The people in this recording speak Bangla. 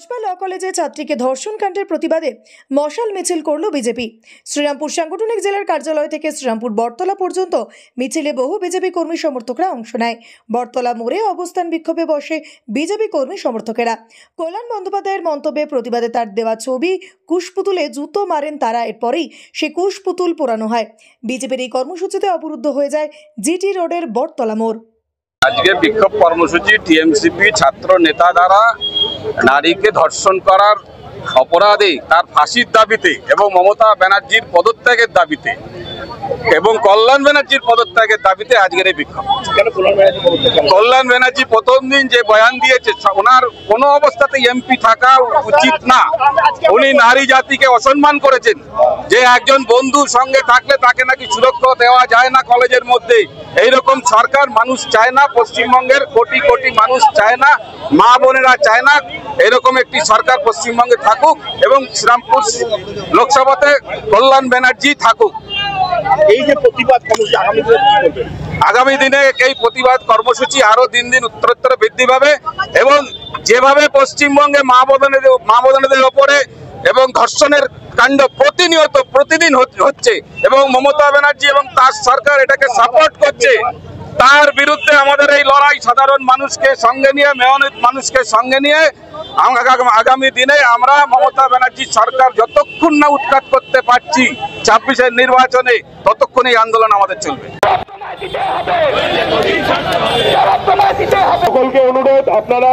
কসবা ল কলেজে ছাত্রীকে ধর্ষণ কাণ্ডের প্রতিবাদে মশাল মিছিল করল বিজেপি। শ্রীরামপুর সাংগঠনিক জেলার কার্যালয় থেকে শ্রীরামপুর বটতলা পর্যন্ত মিছিলে বহু বিজেপি কর্মী সমর্থকরা অংশ নেয়। বটতলা মোড়ে অবস্থান বিক্ষোভে বসে বিজেপি কর্মী সমর্থকেরা। কল্যাণ বন্দ্যোপাধ্যায়ের মন্তব্যে প্রতিবাদে তার দেওয়া ছবি কুশপুতুলে জুতো মারেন তারা। এরপরেই সে কুশপুতুল পোড়ানো হয়। বিজেপির এই কর্মসূচিতে অবরুদ্ধ হয়ে যায় জিটি রোডের বটতলা মোড়। আজকে বিক্ষোভ কর্মসূচি টিএমসিপি ছাত্র নেতা দ্বারা নারীকে ধর্ষণ করার অপরাধে তার ফাঁসির দাবিতে এবং মমতা ব্যানার্জির পদত্যাগের দাবিতে এবং কল্যাণ ব্যানার্জির পদত্যাগের দাবিতে আজকের এই বিক্ষোভ। কল্যাণ ব্যানার্জি প্রথম দিন যে বয়ান দিয়েছে, ওনার কোনো অবস্থাতে এমপি থাকা উচিত না। উনি নারী জাতিকে অসম্মান করেছেন যে একজন বন্ধুর সঙ্গে থাকলে তাকে নাকি সুরক্ষা দেওয়া যায় না কলেজের মধ্যে। এইরকম সরকার মানুষ চায় না, পশ্চিমবঙ্গের কোটি কোটি মানুষ চায় না, মা বোনেরা চায় না এরকম একটি সরকার পশ্চিমবঙ্গে থাকুক এবং শ্রীরামপুর লোকসভাতে কল্যাণ ব্যানার্জি থাকুক। এই যে প্রতিবাদ কর্মসূচি আগামী দিনে এই প্রতিবাদ কর্মসূচি আরো দিন দিন উত্তরোত্তর বৃদ্ধি পাবে এবং যেভাবে পশ্চিমবঙ্গে মা বোনেদের ওপরে এবং ধর্ষণের কাণ্ড প্রতিদিন হচ্ছে এবং মমতা ব্যানার্জি এবং তার সরকার এটাকে সাপোর্ট করছে, তার বিরুদ্ধে আমাদের এই লড়াই সাধারণ মানুষকে সঙ্গে নিয়ে, মেহনত মানুষকে সঙ্গে নিয়ে আগামী দিনে আমরা মমতা ব্যানার্জি সরকার যতক্ষণ না উৎখাত করতে পারছি 26-এর নির্বাচনে, ততক্ষণ এই আন্দোলন আমাদের চলবে। সকলকে অনুরোধ, আপনারা